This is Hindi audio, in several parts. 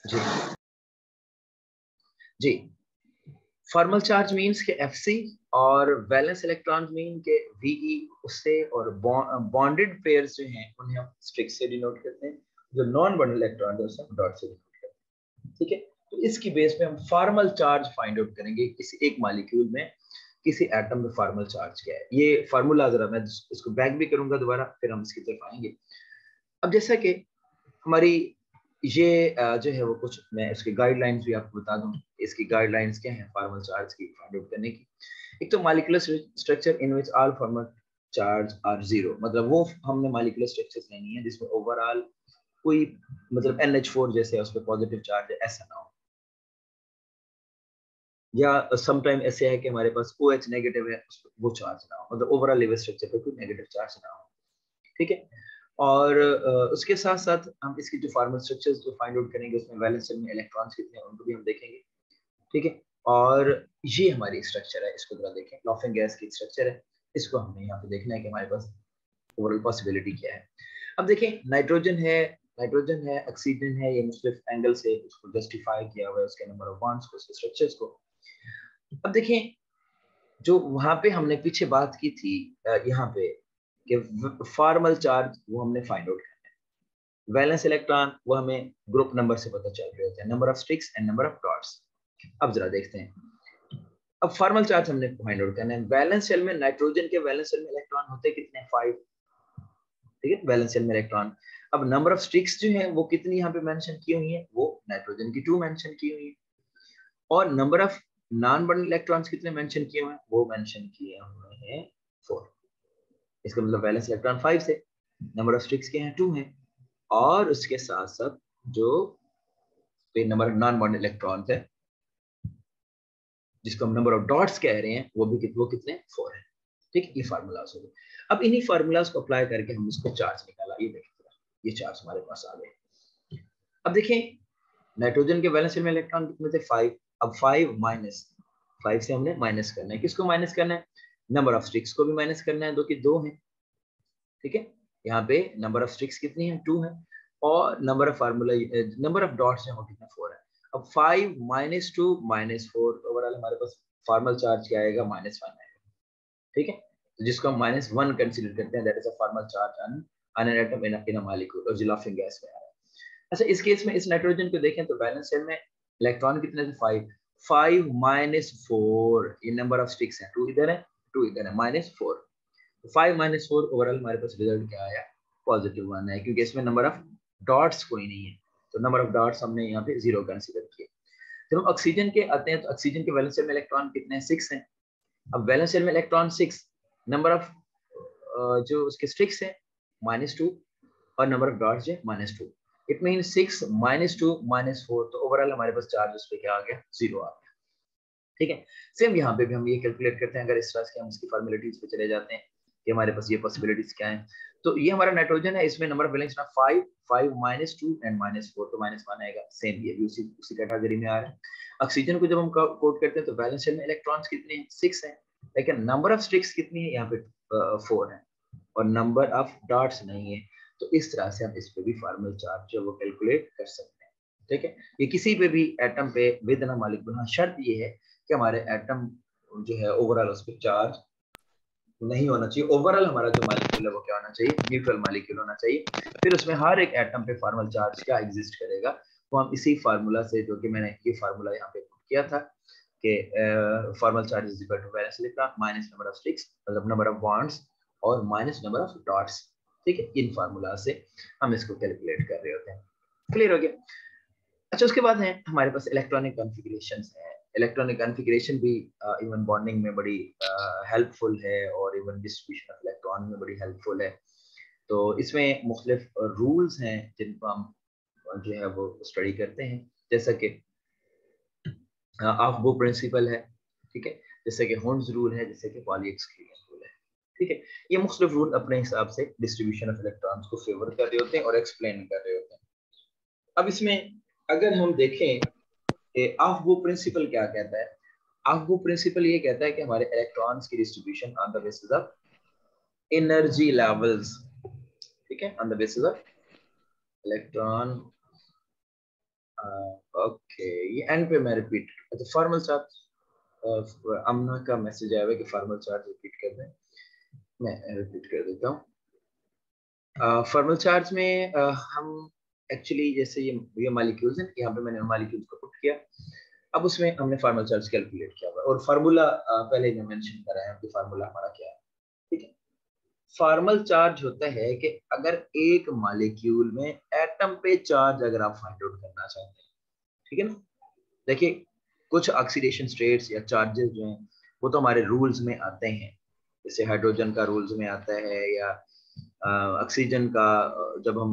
जी जी फॉर्मल चार्ज मींस के एफसी और वैलेंस इलेक्ट्रॉन्स मीन के वीई उससे, और बॉन्डेड पेयर्स जो हैं उन्हें हम स्ट्रिक से डिनोट करते हैं, जो नॉन बॉन्डेड इलेक्ट्रॉन है उसे हम डॉट से डिनोट करते हैं। ठीक है, तो इसकी बेस पे हम फॉर्मल चार्ज फाइंड आउट करेंगे किसी एक मॉलिक्यूल में, किसी एटम में फॉर्मल चार्ज क्या है। ये फार्मूला जरा मैं इसको बैक भी करूंगा दोबारा, फिर हम इसकी तरफ आएंगे। अब जैसा कि हमारी ये जो है वो कुछ मैं इसके गाइडलाइंस भी आपको बता दूं। इसकी गाइडलाइंस क्या है फॉर्मल चार्ज की फाइंड आउट करने की। एक तो molecular structure in which all formal charge are zero, मतलब वो हमने मॉलिक्यूलर स्ट्रक्चर्स लेनी है जिसमें ओवरऑल कोई मतलब NH4 जैसे उस पर पॉजिटिव चार्ज है ऐसा ना हो, या समटाइम ऐसे है कि हमारे पास OH नेगेटिव है उस पर वो चार्ज ना हो, मतलब ओवरऑल लेवल स्ट्रक्चर पे कोई नेगेटिव चार्ज ना हो। ठीक है, और उसके साथ साथ हम इसकी जो फॉर्मल स्ट्रक्चर्स जो फाइंड आउट करेंगे उसमें वैलेंस शेल में इलेक्ट्रॉन्स कितने हैं उनको भी हम देखेंगे। ठीक है, और ये हमारी स्ट्रक्चर है, इसको जरा देखें। लॉफिंग गैस की स्ट्रक्चर है, इसको हमने यहाँ पे देखना है कि हमारे पास ओवरऑल पॉसिबिलिटी क्या है। अब देखें, नाइट्रोजन है, ऑक्सीजन है, ये मुख्तलिफ एंगल से उसको जस्टिफाई किया हुआ है, उसके नंबर ऑफ बॉन्ड्स को, उसके स्ट्रक्चर्स को। अब देखें, जो वहां पे हमने पीछे बात की थी यहाँ पे कि फॉर्मल चार्ज वो हमने फाइंड आउट करना है, वैलेंस इलेक्ट्रॉन वो हमें ग्रुप नंबर से पता चल रहे होते हैं, number of sticks and number of dots. अब जरा देखते हैं, अब फॉर्मल चार्ज हमने फाइंड आउट करना है। वैलेंस शेल में नाइट्रोजन के वैलेंस शेल में इलेक्ट्रॉन होते कितने, 5। ठीक है, वैलेंस शेल में इलेक्ट्रॉन। अब नंबर ऑफ स्ट्रिक्स जो है वो कितनी यहाँ पे मेंशन की हुई है, वो नाइट्रोजन की 2 मेंशन की हुई है, और number of non bundle electrons कितने मेंशन किए हुए हैं, वो मेंशन किए हुए हैं 4। इसका मतलब वैलेंस इलेक्ट्रॉन 5 से, नंबर ऑफ स्ट्रिक्स के हैं 2 हैं, और उसके साथ साथ जो number of non bond electrons है जिसको हम नंबर ऑफ डॉट्स कह रहे हैं वो कितने 4 है। ठीक, ये फार्मूलाज हो गए। अब इन्हीं फार्मूलाज को अप्लाई करके हम इसको चार्ज निकाला, ये देखिए ये चार्ज हमारे पास आ गए। अब देखें, नाइट्रोजन के वैलेंस शेल में इलेक्ट्रॉन कितने थे, 5। अब 5 माइनस 5 से हमने माइनस करना है, किसको माइनस करना है, नंबर ऑफ स्ट्रिक्स को भी माइनस करना है, जो कि 2 है। ठीक है, यहाँ पे नंबर ऑफ स्ट्रिक्स कितनी है, 2 है, और number of formula number of dots है वो कितना, 4 है। अब 5 माइनस 2 माइनस 4, ओवरऑल हमारे पास फॉर्मल चार्ज क्या आएगा, -1 आएगा। ठीक है, तो जिसको हम -1 कंसीडर करते हैं, that is a formal charge on an atom in a molecule, और जिलाफिंग गैस में आ रहा है। अच्छा, इस केस में इस नाइट्रोजन को देखें तो वैलेंस शेल में इलेक्ट्रॉन कितने थे, 5। 5 माइनस 4, ये नंबर ऑफ स्टिक्स है, 2 इधर है, 2 इधर है, -4। 5 माइनस 4, ओवरऑल हमारे पास रिजल्ट क्या आया, +1 है, क्योंकि इसमें नंबर ऑफ डॉट्स कोई नहीं है, तो नंबर ऑफ डॉट्स हमने यहाँ पे 0 कंसीडर किए। जब हम ऑक्सीजन के आते हैं तो ऑक्सीजन के वैलेंस शेल में इलेक्ट्रॉन कितने हैं, 6 हैं। अब वैलेंस शेल में इलेक्ट्रॉन 6, नंबर ऑफ जो उसके स्ट्रिक्स है -2, और नंबर ऑफ डॉट्स है -2। इट मीन 6 -2 -4, तो ओवरऑल हमारे पास चार्ज उस पर क्या आ गया, 0 आ गया। ठीक है, सेम यहाँ पे भी हम ये कैलकुलेट करते हैं, अगर इस तरह से हम इसकी फॉर्मेलिटीज पे चले जाते हैं कि हमारे पास ये पॉसिबिलिटीज क्या है। तो ये हमारा नाइट्रोजन है, इसमें नंबर ऑफ वैलेंस 5, 5 -2 एंड -4, तो -1 आएगा। सेम ये भी उसी कैटेगरी में आ रहा है। ऑक्सीजन को जब हम कोट करते हैं तो वैलेंस शेल में इलेक्ट्रॉन्स कितने हैं, 6 हैं, लेकिन नंबर ऑफ स्ट्रिक्स कितनी है, यहाँ पे 4 है, और नंबर ऑफ डॉट्स नहीं है। तो इस तरह से हम इस पे भी फॉर्मल चार्ज जो वो कैलकुलेट कर सकते हैं। ठीक है, ये किसी पे भी एटम पे विद इन मॉलिक्यूल, हाँ शर्त ये है कि हमारे एटम जो है ओवरऑल उस पर चार्ज नहीं होना चाहिए। ओवरऑल हमारा जो मॉलिक्यूल है वो क्या होना चाहिए, न्यूट्रल मॉलिक्यूल होना चाहिए। फिर उसमें हर एक एटम पे फॉर्मल चार्ज क्या एग्जिस्ट करेगा, वो हम इसी फार्मूला से, जो कि मैंने ये फार्मूला यहाँ पे किया था कि formal charge is equal to valence electron minus number of sticks, मतलब नंबर ऑफ बॉन्ड्स, और माइनस नंबर ऑफ डॉट्स। ठीक है, इन फार्मूला से हम इसको कैलकुलेट कर रहे होते हैं। क्लियर हो गया। अच्छा, उसके बाद है हमारे पास इलेक्ट्रॉनिक कॉन्फ़िगरेशंस है। इलेक्ट्रॉनिक कॉन्फ़िगरेशन भी इवन बॉन्डिंग में बड़ी हेल्पफुल है, और इवन डिस्ट्रीब्यूशन ऑफ इलेक्ट्रॉन में बड़ी हेल्पफुल है। तो इसमें मुख्तलिफ रूल्स हैं जिनको हम जो है वो स्टडी करते हैं, जैसा कि ऑफ-बो प्रिंसिपल है। ठीक है, जैसे कि होन्स रूल है, जैसे कि पॉली एक्सक्लूजन रूल है। ठीक है, ये मुख्तलिफ रूल अपने हिसाब से डिस्ट्रीब्यूशन ऑफ इलेक्ट्रॉन्स को फेवर कर रहे होते हैं और एक्सप्लेन कर रहे होते हैं। अब इसमें अगर हम देखें ऑफ-बो प्रिंसिपल क्या कहता है, ऑफ-बो प्रिंसिपल ये कहता है कि हमारे इलेक्ट्रॉन्स की distribution on the basis of energy levels. ठीक है, on the basis of electron okay, ये एंड पे मैं रिपीट, अच्छा फॉर्मल चार्ज, अमना का मैसेज आया है कि फॉर्मल चार्ज रिपीट कर दें, मैं रिपीट कर देता हूँ। फॉर्मल चार्ज में हम एक्चुअली जैसे ये मॉलिक्यूल्स हैं, यहाँ पे मैंने मॉलिक्यूल्स को पुट किया, अब उसमें हमने फॉर्मल चार्ज कैलकुलेट किया हुआ और फार्मूला पहले ही मैं मेंशन कर रहा हूँ कि फार्मूला हमारा क्या है, ठीक है। फॉर्मल चार्ज होता है कि अगर एक मॉलिक्यूल में एटम पे चार्ज अगर आप फाइंड आउट करना चाहते हैं, ठीक है ना। देखिए कुछ ऑक्सीडेशन स्टेट्स या चार्जेस जो हैं वो तो हमारे रूल्स में आते हैं, जैसे हाइड्रोजन का रूल्स में आता है, या ऑक्सीजन का जब हम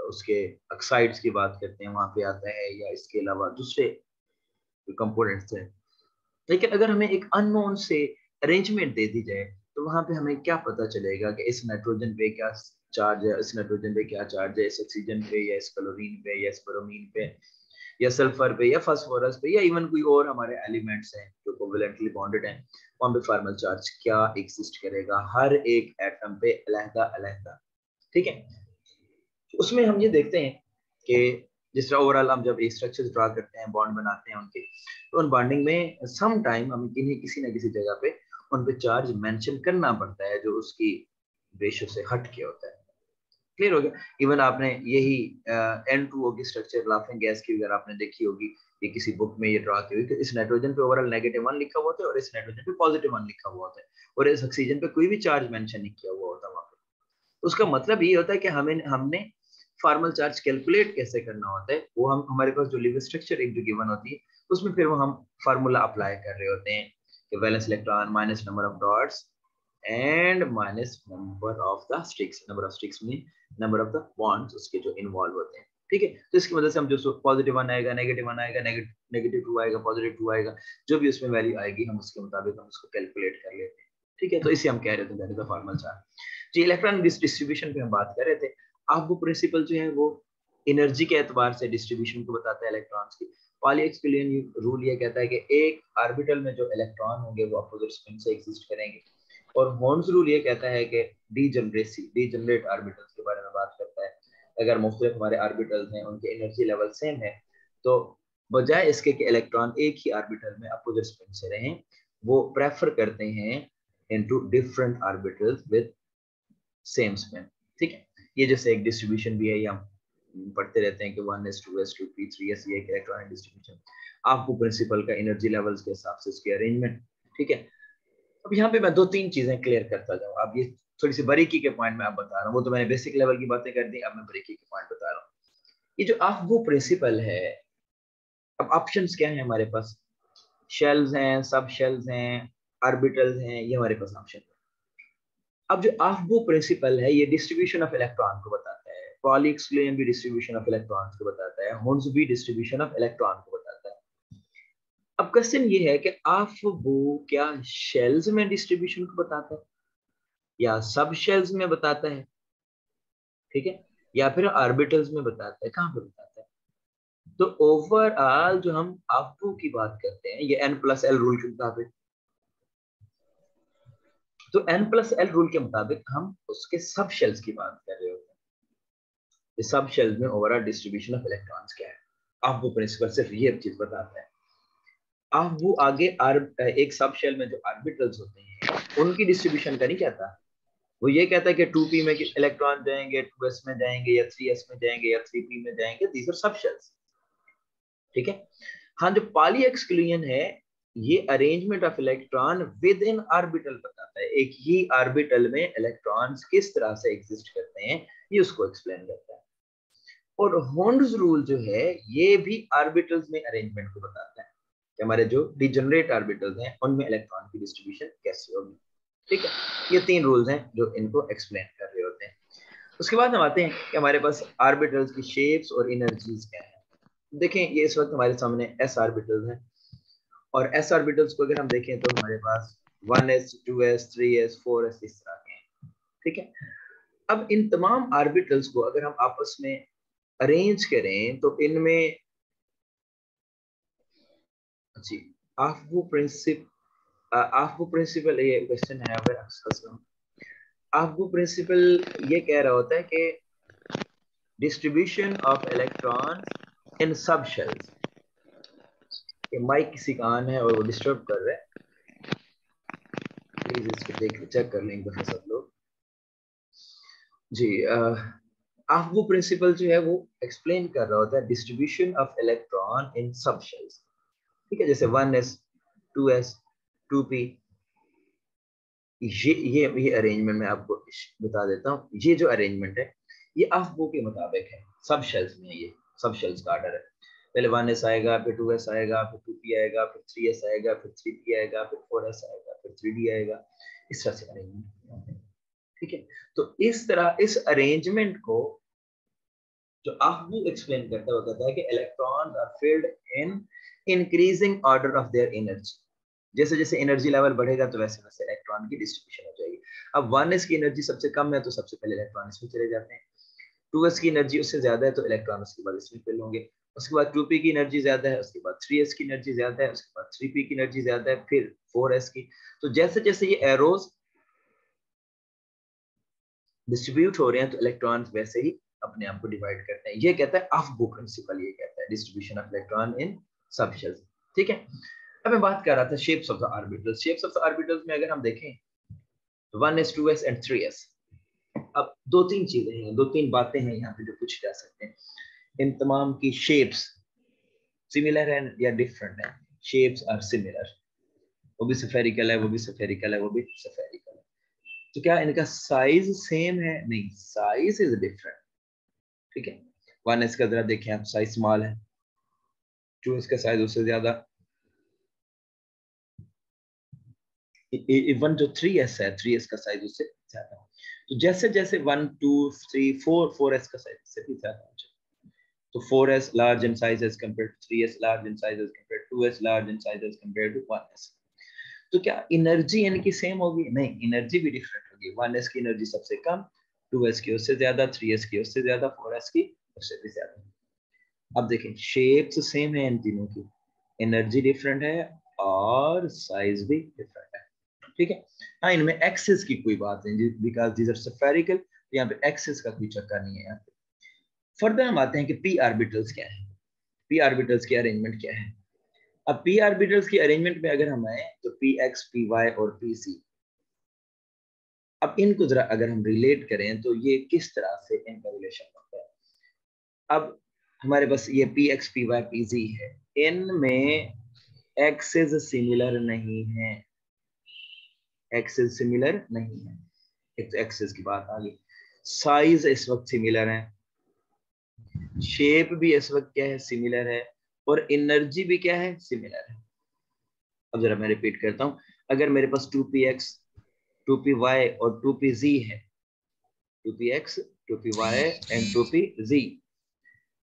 उसके ऑक्साइड्स की बात करते हैं वहां पे आता है, या इसके अलावा दूसरे कंपोनेंट्स हैं। लेकिन अगर हमें एक अननोन से अरेंजमेंट दे दी जाए तो वहां पे हमें क्या पता चलेगा कि इस नाइट्रोजन पे क्या चार्ज है, इस नाइट्रोजन पे क्या चार्ज है, इस ऑक्सीजन पे या इस क्लोरीन पे या इस ब्रोमीन पे या सल्फर पे या फास्फोरस पे या इवन कोई और हमारे एलिमेंट्स हैं जो कोवेलेंटली बॉन्डेड हैं, वहां पे फॉर्मल चार्ज क्या एग्जिस्ट करेगा हर एक एटम पे अलग अलग, ठीक है। उसमें हम ये देखते हैं कि जिस तरह ओवरऑल हम जब एक स्ट्रक्चर ड्रा करते हैं, बॉन्ड बनाते हैं उनके, तो उन बॉन्डिंग में सम टाइम हमें किन्हीं किसी ना किसी जगह पे उन पे चार्ज मेंशन करना पड़ता है जो उसकी रेशो से हट के होता है। क्लियर हो गया। इवन आपने यही N2O की स्ट्रक्चर लाफिंग गैस की अगर आपने देखी होगी, ये किसी बुक में ये ड्रा की हुई, तो इस नाइट्रोजन पे ओवरऑल -1 लिखा हुआ होता है और इस नाइट्रोजन पे +1 लिखा हुआ होता है, और इस ऑक्सीजन पे कोई भी चार्ज मेंशन नहीं किया हुआ होता वहां पे। उसका मतलब ये होता है कि हमने फॉर्मल चार्ज कैलकुलेट कैसे करना होता है, वो हम हमारे पास जो लिविंग स्ट्रक्चर एक जो गिवन होती है उसमें फिर वो हम फार्मूला अप्लाई कर रहे होते हैं कि valence electron minus number of dots and minus number of the sticks, number of sticks में नंबर ऑफ द बॉन्ड्स उसके जो इन्वॉल्व होते हैं, ठीक है। तो इसकी वजह से हम जो +1 आएगा, -1 आएगा, -2 आएगा, +2 आएगा, जो भी उसमें वैल्यू आएगी हम उसके मुताबिक हम उसको कैलकुलेट कर लेते हैं, ठीक है। तो इसे हम कह रहे थे that is the formal charge. जो इलेक्ट्रॉन डिस्ट्रीब्यूशन पे हम बात कर रहे थे, अब वो प्रिंसिपल जो है वो एनर्जी के एतबार से डिस्ट्रीब्यूशन को बताता है इलेक्ट्रॉन्स की। पॉली एक्सक्लूजन रूल ये कहता है कि एक ऑर्बिटल में जो इलेक्ट्रॉन होंगे वो अपोजिट स्पिन से एग्जिस्ट करेंगे, और हॉर्न्स रूल ये कहता है कि डीजनरेट ऑर्बिटल्स के बारे में बात करता है। अगर मुख्तलिफ हमारे ऑर्बिटल्स हैं उनके एनर्जी लेवल सेम है, तो बजाय इसके कि इलेक्ट्रॉन एक ही ऑर्बिटल में अपोजिट स्पिन से रहें, वो प्रेफर करते हैं into different orbitals with same spin, ठीक है। ये जैसे एक डिस्ट्रीब्यूशन भी है, ये हम पढ़ते रहते हैं कि 1s2s2 p3s, ये एक इलेक्ट्रॉनिक डिस्ट्रीब्यूशन, आपको प्रिंसिपल का एनर्जी लेवल्स के हिसाब से उसकी अरेंजमेंट, ठीक है। अब यहाँ पे मैं 2-3 चीजें क्लियर करता जाऊँ, अब ये थोड़ी सी बारीकी के पॉइंट में आप बता रहा हूँ, वो तो मैंने बेसिक लेवल की बातें कर दी, अब मैं बारीकी के पॉइंट बता रहा हूँ। ये जो आप वो प्रिंसिपल है, अब ऑप्शंस क्या है हमारे पास, शेल्स हैं, सब शेल्स हैं, ऑर्बिटल्स हैं, ये हमारे पास ऑप्शन है। अब जो आफ्बो प्रिंसिपल है ये डिस्ट्रीब्यूशन ऑफ इलेक्ट्रॉन को बताता है, पॉली एक्सक्लूजन भी डिस्ट्रीब्यूशन ऑफ इलेक्ट्रॉन्स को बताता है, हॉर्न्स भी डिस्ट्रीब्यूशन ऑफ इलेक्ट्रॉन को बताता है। अब क्वेश्चन ये है कि आफ्बो क्या शेल्स में डिस्ट्रीब्यूशन को बताता है या सब शेल्स में बताता है, ठीक है, या फिर ऑर्बिटल्स में बताता है, कहां पे बताता है। तो ओवरऑल जो हम आफ्बो की बात करते हैं ये N+L रूल के मुताबिक, तो N+L रूल के मुताबिक हम उसके सब शेल्स की बात कर रहे होते हैं। सब शेल्स में ओवरऑल डिस्ट्रीब्यूशन ऑफ इलेक्ट्रॉन्स क्या है, आप वो प्रिंसिपल सिर्फ ये चीज बताता है। आप वो आगे एक सब शेल में जो ऑर्बिटल्स होते हैं उनकी डिस्ट्रीब्यूशन का नहीं कहता, वो ये कहता है कि 2p में इलेक्ट्रॉन जाएंगे, 2s में जाएंगे, या 3s में जाएंगे, या 3p में जाएंगे, दीज आर सब शेल्स, ठीक है। हाँ, जो पॉली एक्सक्लूजन है ये arrangement of electron with in orbital बताता है, एक ही ऑर्बिटल में इलेक्ट्रॉन्स किस तरह से एग्जिस्ट करते हैं ये उसको एक्सप्लेन करता है। और हॉर्न्स रूल जो है ये भी ऑर्बिटल्स में अरेंजमेंट को बताता है कि हमारे जो डिजनरेट ऑर्बिटल्स हैं उनमें इलेक्ट्रॉन की डिस्ट्रीब्यूशन कैसे होगी, ठीक है। ये 3 रूल्स हैं जो इनको एक्सप्लेन कर रहे होते हैं। उसके बाद हम आते हैं कि हमारे पास ऑर्बिटल्स की शेप्स और एनर्जीज क्या है। देखें ये इस वक्त हमारे सामने s ऑर्बिटल्स हैं, और s ऑर्बिटल्स को अगर हम देखें तो हमारे पास 1s 2s 3s 4s इस तरह के हैं, ठीक है। अब इन तमाम ऑर्बिटल्स को अगर हम आपस में अरेंज करें तो इनमें जी आफ्बो प्रिंसिपल ये क्वेश्चन है, अगर आफ्बो प्रिंसिपल ये कह रहा होता है कि डिस्ट्रीब्यूशन ऑफ इलेक्ट्रॉन इन सब शेल्स। ये माइक किसी का ऑन है और वो डिस्टर्ब कर रहा है, प्लीज इसको देख चेक कर लें एक दफा सब लोग। जी, आफ्बू प्रिंसिपल जो है वो एक्सप्लेन कर रहा होता है डिस्ट्रीब्यूशन ऑफ इलेक्ट्रॉन इन सब शेल्स। ठीक है, जैसे 1s 2s 2p, ये अरेंजमेंट मैं आपको बता देता हूँ। ये जो अरेंजमेंट है ये आफ्बू के मुताबिक है, सब शेल्स में ये सब शेल्स का ऑर्डर है। पहले 1s आएगा, फिर 2s आएगा, फिर 2p आएगा, फिर 3s आएगा, फिर 3p आएगा, फिर 4s आएगा, फिर 3d आएगा। इस तरह से अरेंजमेंट। ठीक है, तो इस तरह इस अरेंजमेंट को जो आफ्बू एक्सप्लेन करता है वो कहता है कि electrons are filled in increasing order of their energy. जैसे जैसे एनर्जी लेवल बढ़ेगा तो वैसे वैसे इलेक्ट्रॉन की डिस्ट्रीब्यूशन हो जाएगी। अब 1s की एनर्जी सबसे कम है तो सबसे पहले इलेक्ट्रॉन इसमें चले जाते हैं। 2s की एनर्जी उससे ज्यादा है तो इलेक्ट्रॉन उसके बाद इसमें फिल होंगे। उसके बाद 2p की एनर्जी ज्यादा है, उसके बाद 3s की एनर्जी ज्यादा है, उसके बाद 3p की एनर्जी ज्यादा है, फिर 4s की। तो जैसे जैसे ये एरोज डिस्ट्रीब्यूट हो रहे हैं तो इलेक्ट्रॉन वैसे ही अपने आप को डिवाइड करते हैं। ये कहता है आफ्बू प्रिंसिपल, ये कहता है डिस्ट्रीब्यूशन ऑफ इलेक्ट्रॉन इन सब शेल्स। ठीक है, अब मैं बात कर रहा था shapes of the orbitals. Shapes of the orbitals में अगर हम देखें तो 1s 2s एंड 3s। अब दो तीन चीजें हैं, दो तीन बातें हैं यहाँ पे जो पूछी जा सकते हैं। इन तमाम की शेप्स सिमिलर है या डिफरेंट है? शेप्स आर सिमिलर, वो भी स्फेरिकल है, वो भी स्फेरिकल है, वो भी स्फेरिकल है। तो क्या इनका साइज सेम है? नहीं, साइज इज डिफरेंट। ठीक है, 1s का जरा देखें आप, साइज स्मॉल है, 2s का साइज उससे ज्यादा, इवन जो 3s है 3s का साइज उससे ज्यादा। तो जैसे जैसे 1 2 3 4 4s का साइज से भी ज्यादा हो जाए। तो 4s large in size as compared to 3s large in size as compared to 2s large in size as compared to 1s। तो क्या एनर्जी इनकी सेम होगी? नहीं, एनर्जी भी डिफरेंट होगी। 1s की एनर्जी सबसे कम, 2s की उससे ज्यादा, 3s की उससे ज्यादा, 4s की उससे भी ज्यादा। अब देखें शेप्स सेम है इन तीनों की, एनर्जी डिफरेंट है और साइज भी डिफरेंट है। ठीक है, हाँ इनमें एक्सिस की कोई बात नहीं, बिकॉज दीज आर स्फेरिकल, तो यहाँ पे एक्सिस का कोई चक्कर नहीं है यहाँ पे। फर्दर हम आते हैं कि पी ऑर्बिटल्स क्या है, पी ऑर्बिटल्स की अरेंजमेंट क्या है। अब पी ऑर्बिटल्स की अरेंजमेंट में अगर हम आए तो पी एक्स पी वाई और पी सी। अब इनको जरा अगर हम रिलेट करें तो ये किस तरह से इनका रिलेशन होता है। अब हमारे पास ये P X P Y P G है, इनमें एक्सेस सिमिलर नहीं है, एक्सेस सिमिलर नहीं है। एक तो एक्सेस की बात आ गई, साइज इस वक्त सिमिलर है, शेप भी इस वक्त क्या है? सिमिलर है, और एनर्जी भी क्या है? सिमिलर है। अब जरा मैं रिपीट करता हूं, अगर मेरे पास 2px 2py और 2pz है, 2px 2py एंड 2pz,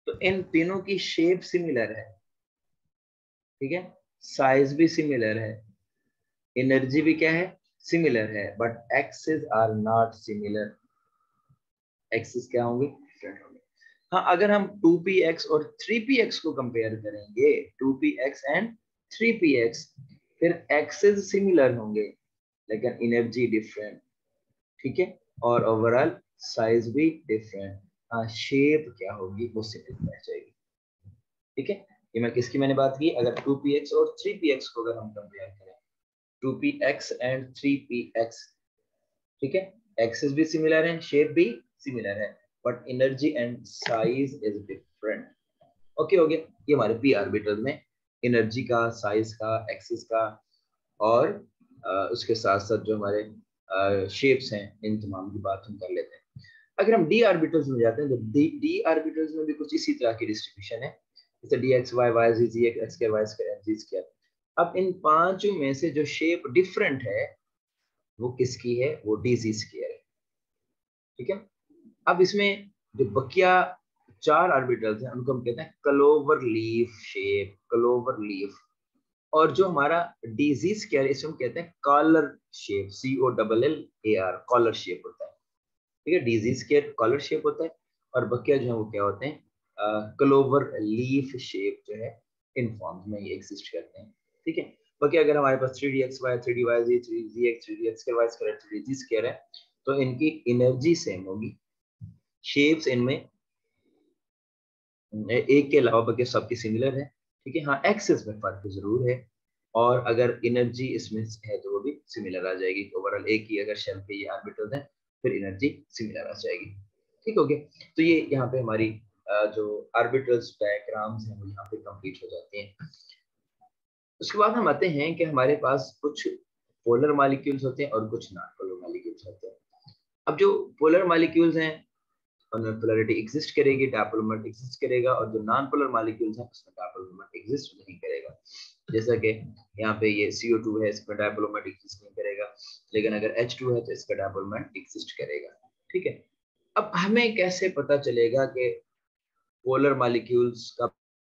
तो इन तीनों की शेप सिमिलर है, ठीक है, साइज भी सिमिलर है, एनर्जी भी क्या है? सिमिलर है, but axis are not similar. Axis क्या होंगे? डिफरेंट होंगे। हाँ, अगर हम 2px और 3px को कंपेयर करेंगे, 2px एंड 3px, फिर एक्सेस सिमिलर होंगे लेकिन एनर्जी डिफरेंट। ठीक है, और ओवरऑल साइज भी डिफरेंट। हाँ, शेप क्या होगी? वो सिमिलर रह जाएगी। ठीक है, ये मैंने बात की, अगर 2px और 3px को अगर हम कंपेयर करें, 2px एंड 3px, ठीक है, एक्सेस भी सिमिलर है, शेप भी सिमिलर है, but energy and size is different. Okay हो गया, ये हमारे पी ऑर्बिटल में एनर्जी का, साइज का, एक्सिस का, और उसके साथ साथ जो हमारे शेप्स हैं, इन तमाम की बात हम कर लेते हैं। अगर हम डी ऑर्बिटल्स में जाते हैं तो डी ऑर्बिटल्स में भी कुछ इसी तरह की डिस्ट्रीब्यूशन है, जैसे डी एक्स वाई वाई जी जी एक्स स्क्वायर वाई स्क्वायर जी स्क्वायर। अब इन पांचों में से जो शेप डिफरेंट है वो किसकी है? वो डी जी स्क्वायर है। ठीक है, अब इसमें जो बकिया चार ऑर्बिटल्स हैं उनको हम कहते हैं clover leaf shape, clover leaf. और जो हमारा डीजी स्क्वायर, इसको हम कहते हैं collar shape, COLLAR, collar shape होता है। ठीक है, डीजी स्क्वायर कॉलर शेप होता है, और बकिया जो है वो क्या होते हैं? क्लोवर लीफ शेप जो है, इन फॉर्म्स में ये एग्जिस्ट करते हैं। ठीक है, बाकी अगर हमारे पास 3dxy 3dyz 3dx 3dx square y square 3d square है, तो इनकी एनर्जी सेम होगी, शेप्स इनमें एक के अलावा बाकी सबके सिमिलर है, ठीक है। हाँ, एक्सेस में फर्क जरूर है, और अगर एनर्जी इसमें है तो वो भी सिमिलर आ जाएगी। ओवरऑल एक ही अगर शेल पे ये ऑर्बिटल्स हैं, फिर एनर्जी सिमिलर आ जाएगी। ठीक हो गया। तो ये यहाँ पे हमारी जो ऑर्बिटल्स डायग्राम्स हैं वो यहाँ पे कंप्लीट हो जाते हैं। उसके बाद हम आते हैं कि हमारे पास कुछ पोलर मॉलिक्यूल्स होते हैं और कुछ नॉन पोलर मॉलिक्यूल्स होते हैं। अब जो पोलर मॉलिक्यूल्स हैं उनमें पोलैरिटी एग्जिस्ट करेगी, डायपोलर एग्जिस्ट करेगा, और जो नॉन पोलर मॉलिक्यूल्स हैं उसमें डायपोलर एग्जिस्ट नहीं करेगा। जैसा कि यहाँ पे ये CO2 है, इसमें डायपोलर एग्जिस्ट नहीं करेगा, लेकिन अगर H2 है तो इसका डायपोलर एग्जिस्ट करेगा। ठीक है। अब हमें कैसे पता चलेगा कि पोलर मॉलिक्यूल्स का